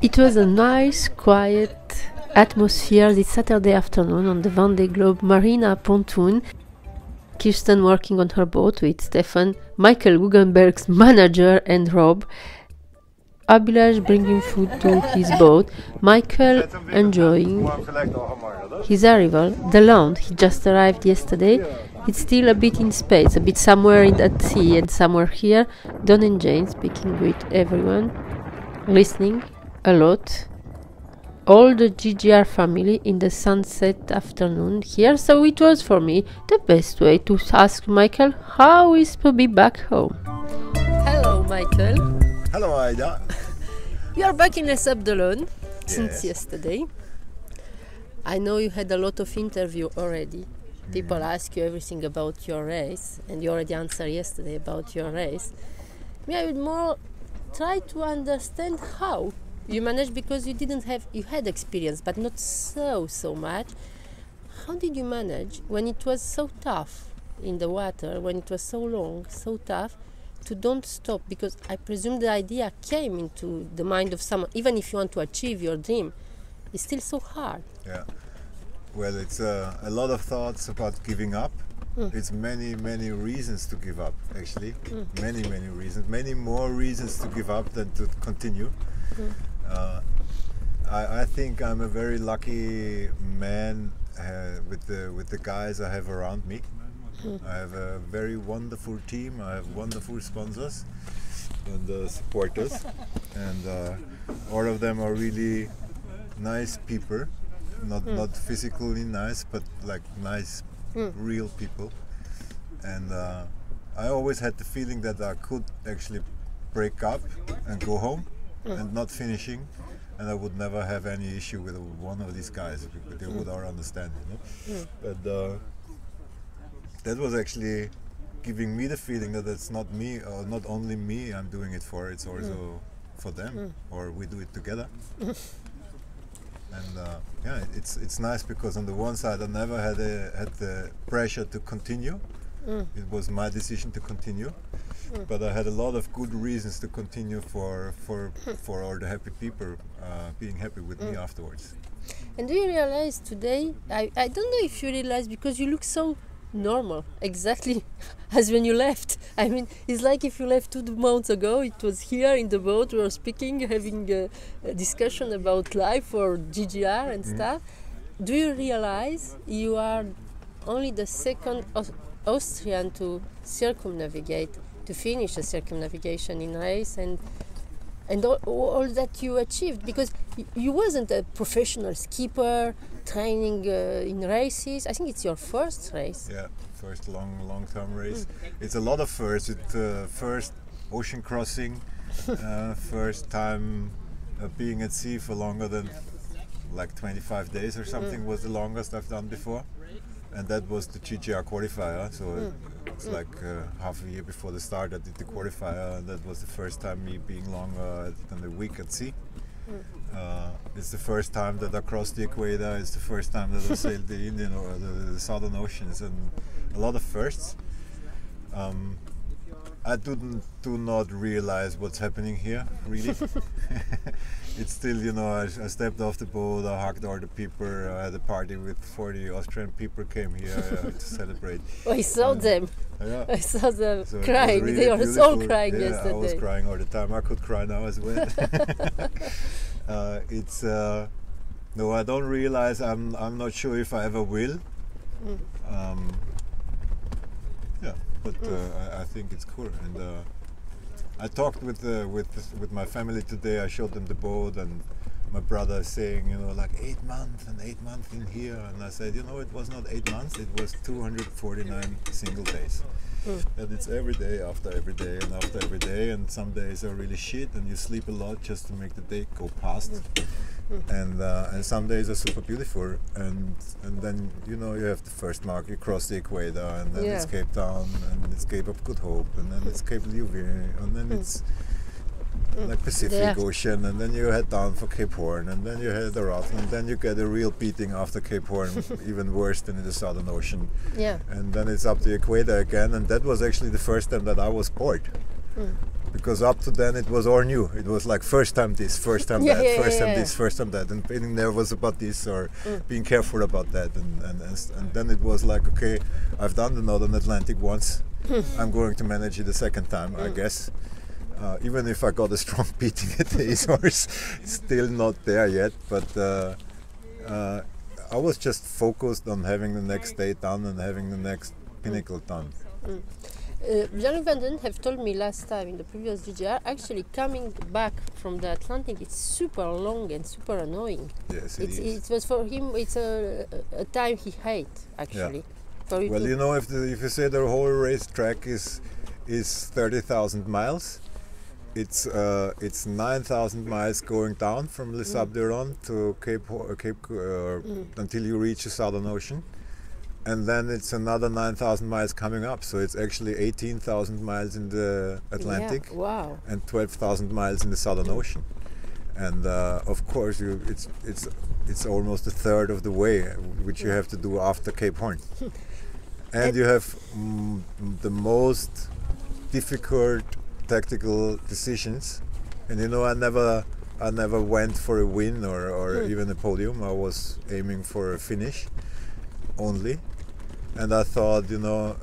It was a nice, quiet atmosphere this Saturday afternoon on the Vendée Globe Marina pontoon. Kirsten working on her boat with Stefan, Michael Guggenberger's manager, and Rob. Abhilash bringing food to his boat, Michael enjoying his arrival. The Land, he just arrived yesterday. It's still a bit in space, a bit somewhere in that sea and somewhere here. Don and Jane speaking with everyone, listening a lot. All the GGR family in the sunset afternoon here, so it was for me the best way to ask Michael how is to be back home. Hello, Michael. Hello, Aida. You are back in Les Sables d'Olonne since yesterday. I know you had a lot of interview already. People ask you everything about your race, and you already answered yesterday about your race. I would more try to understand how you managed, because you had experience, but not so much. How did you manage when it was so tough in the water, when it was so long, so tough, to don't stop? Because I presume the idea came into the mind of someone, even if you want to achieve your dream, it's still so hard. Yeah. Well, it's a lot of thoughts about giving up. It's many reasons to give up, actually. Many reasons. Many more reasons to give up than to continue. I think I'm a very lucky man with the guys I have around me. I have a very wonderful team. I have wonderful sponsors and supporters, and all of them are really nice people. Not physically nice, but like nice, real people. And I always had the feeling that I could actually break up and go home and not finishing, and I would never have any issue with one of these guys, because they would all understand, you know. But that was actually giving me the feeling that it's not me, or not only me I'm doing it for, it's also for them, or we do it together. And yeah, it's nice, because on the one side I never had the pressure to continue. It was my decision to continue, but I had a lot of good reasons to continue for all the happy people being happy with me afterwards. And do you realize today, I don't know if you realize, because you look so normal, exactly as when you left. I mean, it's like if you left 2 months ago, it was here in the boat, we were speaking, having a discussion about life or GGR and stuff. Do you realize you are only the second Austrian to circumnavigate, to finish a circumnavigation in race, and all that you achieved? Because you wasn't a professional skipper training in races. I think it's your first race. Yeah, first long-term race. It's a lot of firsts. It's first ocean crossing, first time being at sea for longer than like 25 days or something was the longest I've done before. And that was the GGR qualifier, so it's like half a year before the start I did the qualifier, and that was the first time me being longer than a week at sea. It's the first time that I crossed the equator, it's the first time that I sailed the Indian or the Southern Oceans, and a lot of firsts. I do not realize what's happening here, really. It's still, you know, I stepped off the boat, I hugged all the people, I had a party with 40 Austrian people came here to celebrate. Oh, I saw them. Yeah. I saw them So crying. really They were all crying yeah, yesterday. I was crying all the time. I could cry now as well. It's no, I don't realize. I'm not sure if I ever will. Yeah, but I think it's cool. And I talked with my family today. I showed them the boat, and my brother is saying, you know, like 8 months and 8 months in here, and I said, you know, it was not 8 months. It was 249 single days. And it's every day after every day and after every day, and some days are really shit and you sleep a lot just to make the day go past. And some days are super beautiful, and then, you know, you have the first mark, you cross the equator, and then it's Cape Town, and it's Cape of Good Hope, and then it's Cape Liuvin, and then it's like Pacific Ocean, and then you head down for Cape Horn, and then you head around, and then you get a real beating after Cape Horn, even worse than in the Southern Ocean. And then it's up the equator again, and that was actually the first time that I was bored. because up to then it was all new. It was like first time this, first time that, first time this, first time that, and being nervous about this or being careful about that, and then it was like, okay, I've done the Northern Atlantic once, I'm going to manage it the second time, I guess. Even if I got a strong beating at the Azores, still not there yet, but I was just focused on having the next day done and having the next pinnacle done. Jerry Van Den have told me last time in the previous GGR, actually coming back from the Atlantic, it's super long and super annoying. Yes, it was for him, it's a time he hates, actually. Yeah. Well, you know, if you say the whole racetrack is 30,000 miles, it's 9,000 miles going down from Les Sables d'Olonne to Cape until you reach the Southern Ocean. And then it's another 9,000 miles coming up, so it's actually 18,000 miles in the Atlantic, and 12,000 miles in the Southern Ocean. And of course, it's almost a third of the way, which you have to do after Cape Horn. And you have the most difficult tactical decisions. And you know, I never went for a win or even a podium. I was aiming for a finish only. And I thought, you know,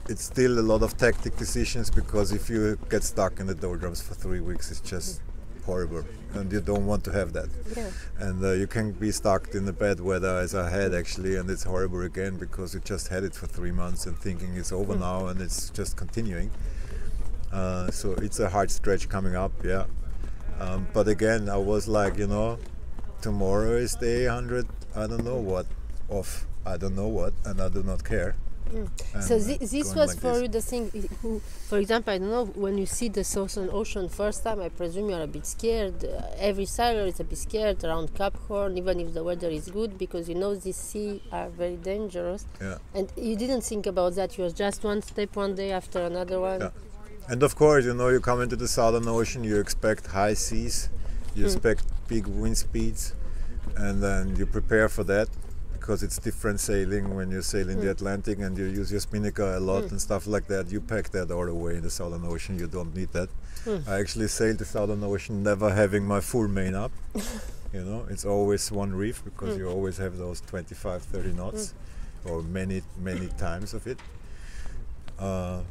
it's still a lot of tactic decisions, because if you get stuck in the doldrums for 3 weeks, it's just horrible, and you don't want to have that. Yeah. And you can be stuck in the bad weather, as I had actually, and it's horrible again, because you just had it for 3 months and thinking it's over now, and it's just continuing. So it's a hard stretch coming up, yeah. But again, I was like, you know, tomorrow is day 100, I don't know what, off. I don't know what, and I do not care. So this was like for this. you the thing. Who, for example, I don't know, when you see the Southern Ocean first time, I presume you are a bit scared. Every sailor is a bit scared around Cape Horn, even if the weather is good, because you know these seas are very dangerous. Yeah. And you didn't think about that. You was just one step one day after another one. Yeah. And of course, you know, you come into the Southern Ocean, you expect high seas, you expect big wind speeds, and then you prepare for that. Because it's different sailing when you sail in the Atlantic and you use your spinnaker a lot and stuff like that. You pack that all the way in the Southern Ocean. You don't need that. I actually sailed the Southern Ocean never having my full main up. You know, it's always one reef, because you always have those 25, 30 knots, or many times of it. Yeah,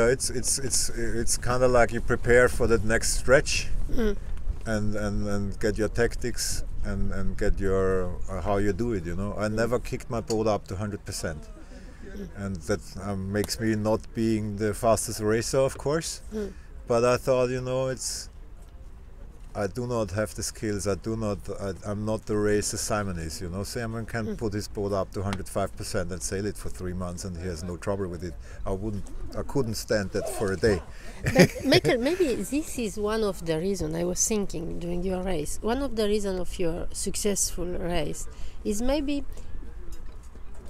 it's kind of like you prepare for that next stretch, and get your tactics. And get your how you do it, you know. I never kicked my boat up to 100%, and that makes me not being the fastest racer, of course. But I thought, you know, I do not have the skills. I'm not the racer Simon is, you know. Simon can put his boat up to 105% and sail it for 3 months, and he has no trouble with it. I couldn't stand that for a day. But Michael, maybe this is one of the reasons I was thinking during your race. One of the reasons of your successful race is maybe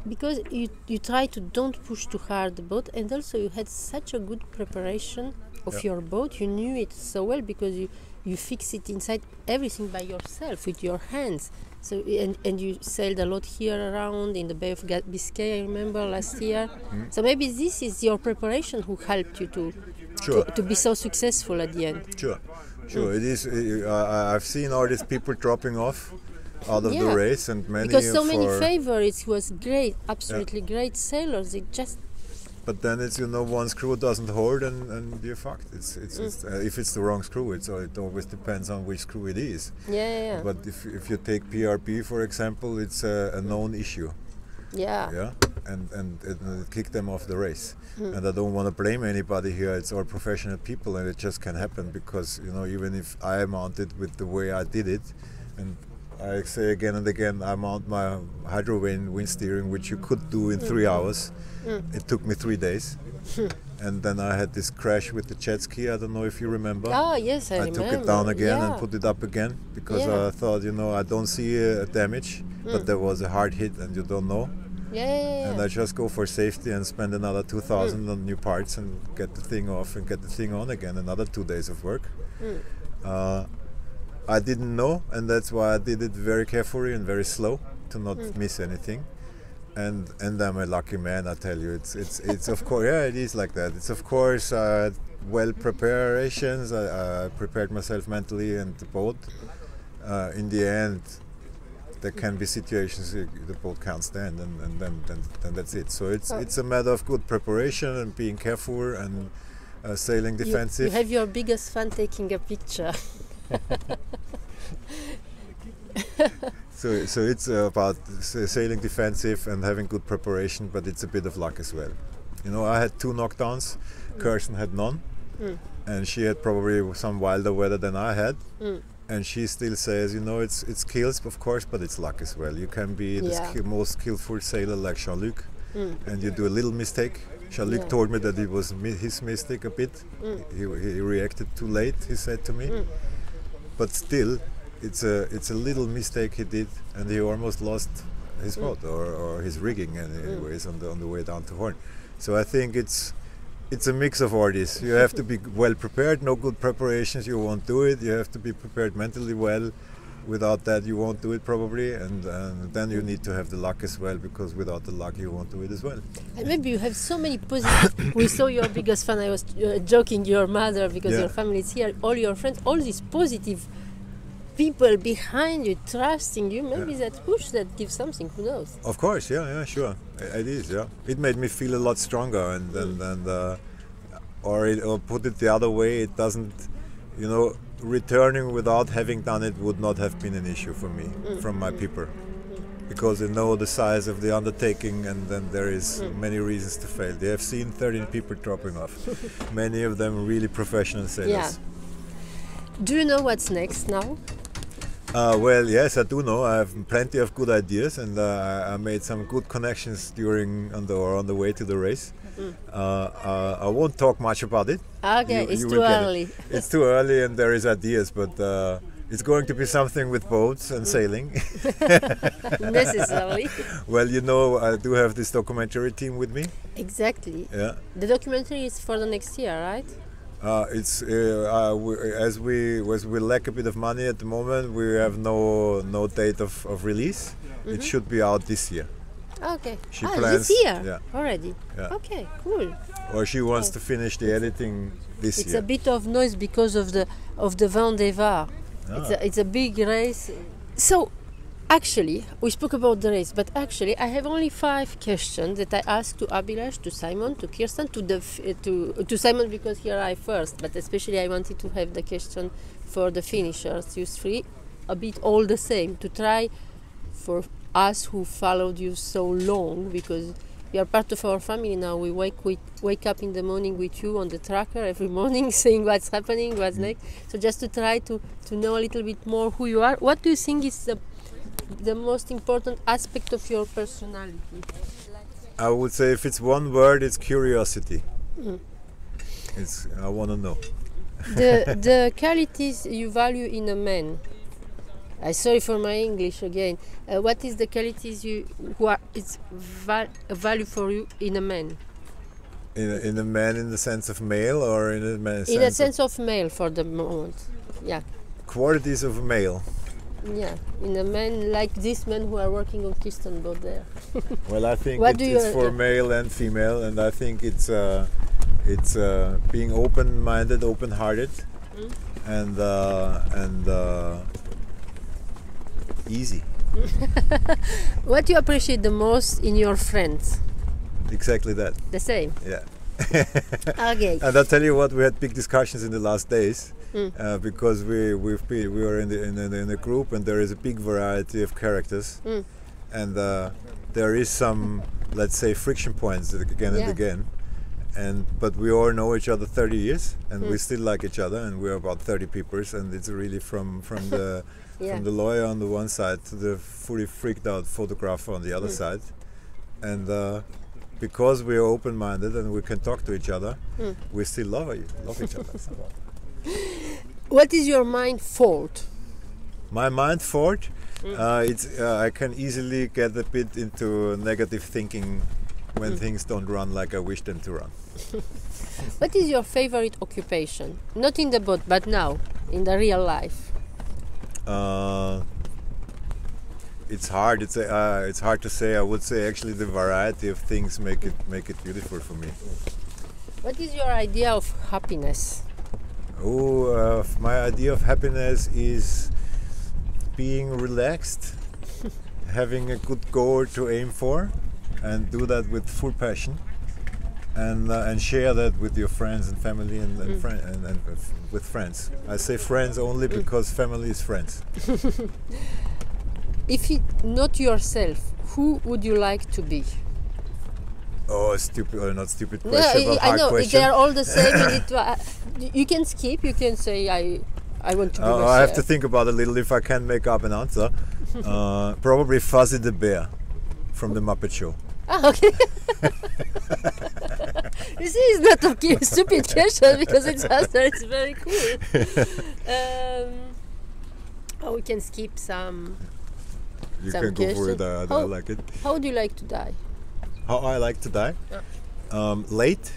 because you try to don't push too hard the boat, and also you had such a good preparation of your boat. You knew it so well because you fix it inside everything by yourself with your hands. So and you sailed a lot here around in the Bay of Biscay, I remember last year. So maybe this is your preparation who helped you to be so successful at the end. Sure. It is. I've seen all these people dropping off out of the race, and many because so many favorites was great, absolutely great sailors. It just. But then it's, you know, one screw doesn't hold, and you're fucked. It's if it's the wrong screw, it always depends on which screw it is. Yeah. But if you take PRP, for example, it's a known issue. Yeah. And it kicked them off the race. And I don't want to blame anybody here. It's all professional people, and it just can happen because, you know, even if I mounted with the way I did it, and I say again and again, I mount my hydro wind steering, which you could do in 3 hours. It took me 3 days. And then I had this crash with the jet ski. I don't know if you remember. Oh, yes, I remember. I took it down again and put it up again because I thought, you know, I don't see a damage, but there was a hard hit and you don't know. And I just go for safety and spend another 2,000 on new parts and get the thing off and get the thing on again. Another 2 days of work. I didn't know, and that's why I did it very carefully and very slow to not miss anything. And I'm a lucky man, I tell you. It's of course, it is like that. It's of course well preparations. I prepared myself mentally and the boat. In the end, there can be situations the boat can't stand, and then that's it. So it's a matter of good preparation and being careful and sailing defensive. You have your biggest fan taking a picture. So it's about sailing defensive and having good preparation, but it's a bit of luck as well. You know, I had 2 knockdowns, Kirsten had none, and she had probably some wilder weather than I had. And she still says, you know, it's skills, of course, but it's luck as well. You can be the most skillful sailor like Jean-Luc, and you do a little mistake. Jean-Luc told me that it was his mistake a bit. He reacted too late, he said to me. But still, it's a little mistake he did, and he almost lost his boat or his rigging, anyways, on the way down to Horn. So I think it's a mix of all this. You have to be well prepared. No good preparations, you won't do it. You have to be prepared mentally well. Without that, you won't do it probably. And then you need to have the luck as well, because without the luck, you won't do it as well. And maybe you have so many positive. We saw your biggest fan. I was joking, your mother, because your family is here. All your friends, all these positive people behind you, trusting you. Maybe that push that gives something. Who knows? Of course, yeah, sure. It is, yeah. It made me feel a lot stronger, or put it the other way, it doesn't, you know, returning without having done it would not have been an issue for me from my people, because they know the size of the undertaking, and then there is many reasons to fail. They have seen 13 people dropping off, many of them really professional sailors. Yeah. Do you know what's next now? Well, yes, I do know. I have plenty of good ideas, and I made some good connections on the way to the race. I won't talk much about it. Okay, it's too early. It's too early, and there is ideas, but it's going to be something with boats and sailing. Necessarily. Well, you know, I do have this documentary team with me. Exactly. Yeah. The documentary is for the next year, right? As we lack a bit of money at the moment, we have no date of release. It should be out this year. Okay. She plans this year already. Yeah. Okay, cool. Or she wants to finish the editing this year. It's a bit of noise because of the Vendée Var. It's a big race. So, actually, we spoke about the race, but actually, I have only 5 questions that I asked to Abhilash, to Simon, to Kirsten, to Simon, because he arrived first. But especially, I wanted to have the question for the finishers, you 3, a bit all the same, to try for us who followed you so long, because you are part of our family now. We wake up in the morning with you on the tracker every morning, saying what's happening, what's next. So just to try to know a little bit more who you are. What do you think is the most important aspect of your personality? I would say, if it's one word, it's curiosity. I want to know. The qualities you value in a man. Sorry for my English again. What is the qualities value for you in a man? In a man, in the sense of male, or in a man? In a sense of male for the moment. Yeah. Qualities of a male. Yeah, in a man like this man who are working on Kirsten boat there. Well, I think it's for male and female, and I think it's being open-minded, open-hearted, and easy. What do you appreciate the most in your friends? Exactly that. The same? Yeah. Okay. And I'll tell you what, we had big discussions in the last days, because we were in a group, and there is a big variety of characters, and there is some, let's say, friction points again and again, but we all know each other 30 years, and we still like each other, and we're about 30 people, and it's really from the from the lawyer on the one side to the fully freaked out photographer on the other side, and because we are open-minded and we can talk to each other, we still love each other. What is your mind fault? My mind fault? I can easily get a bit into negative thinking when things don't run like I wish them to run. What is your favorite occupation? Not in the boat, but now, in the real life. It's hard. It's hard to say. I would say actually the variety of things make it beautiful for me. What is your idea of happiness? Oh, my idea of happiness is being relaxed, having a good goal to aim for, and do that with full passion, and share that with your friends and family and with friends. I say friends only because family is friends. If not yourself, who would you like to be? Oh, stupid or not stupid question, but I hard know question. they are all the same. You need to, you can skip. You can say I want to be myself. I have to think about it a little if I can make up an answer. Probably Fuzzy the Bear from the Muppet Show. Ah, okay. You see, it's not a stupid question because its answer is very cool. We can skip some. You Some can go for it. question. I like it. How would you like to die? How I like to die? Late.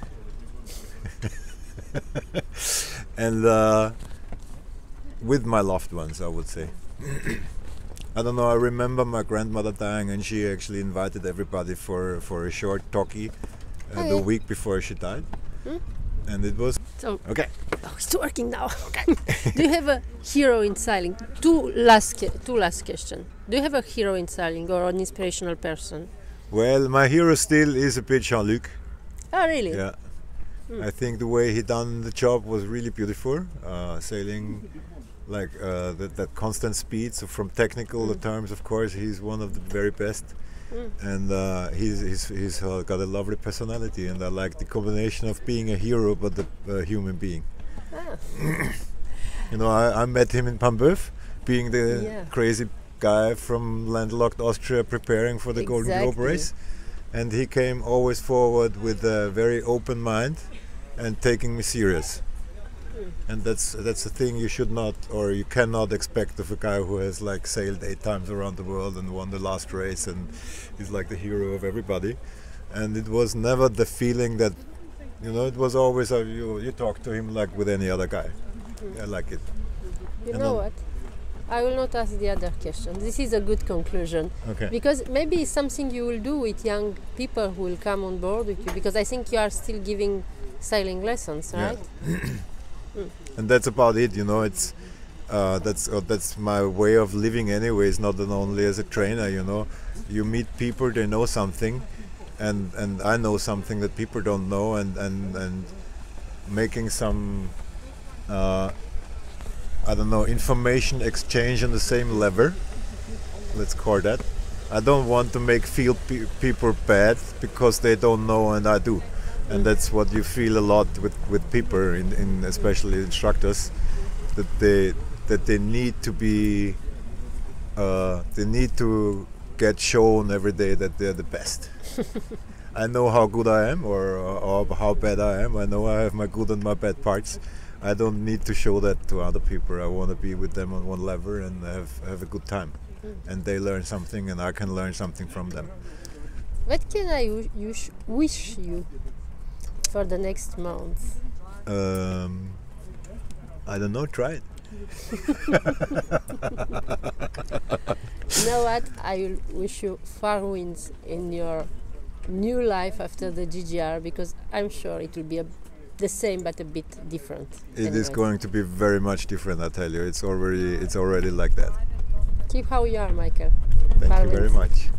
And with my loved ones, I would say. I don't know, I remember my grandmother dying, and she actually invited everybody for a short talkie the week before she died. And it was... So, okay. Oh, it's working now. Okay. Do you have a hero in sailing? Two last questions. Do you have a hero in sailing or an inspirational person? Well, my hero still is a bit Jean-Luc. Oh, really? Yeah. I think the way he done the job was really beautiful. Sailing like that constant speed. So from technical terms, of course, he's one of the very best. And he's got a lovely personality, and I like the combination of being a hero but a human being. Ah. You know, I met him in Pambeuf, being the crazy guy from landlocked Austria preparing for the Golden Globe race, and he came always forward with a very open mind and taking me serious. And that's a thing you should not, or you cannot expect of a guy who has like sailed 8 times around the world and won the last race and is like the hero of everybody. And it was never the feeling that, you know, it was always you talk to him like with any other guy. I like it. You know what? I will not ask the other question. This is a good conclusion. Okay. Because maybe it's something you will do with young people who will come on board with you, because I think you are still giving sailing lessons, right? Yeah. And that's about it, you know. It's that's my way of living anyways, not only as a trainer, you know. You meet people, they know something, and I know something that people don't know, and making some I don't know, information exchange on the same level, let's call that. I don't want to make people bad because they don't know and I do. And that's what you feel a lot with people, in especially instructors, that they need to be they need to get shown every day that they're the best. I know how good I am or how bad I am. I know I have my good and my bad parts. I don't need to show that to other people. I want to be with them on one level and have a good time. And they learn something and I can learn something from them. What can I wish you for the next month? I don't know, try it. You know what? I will wish you far winds in your new life after the GGR, because I'm sure it will be the same but a bit different. It is going to be very much different, I tell you. It's already like that. Keep how you are, Michael. Thank you very much.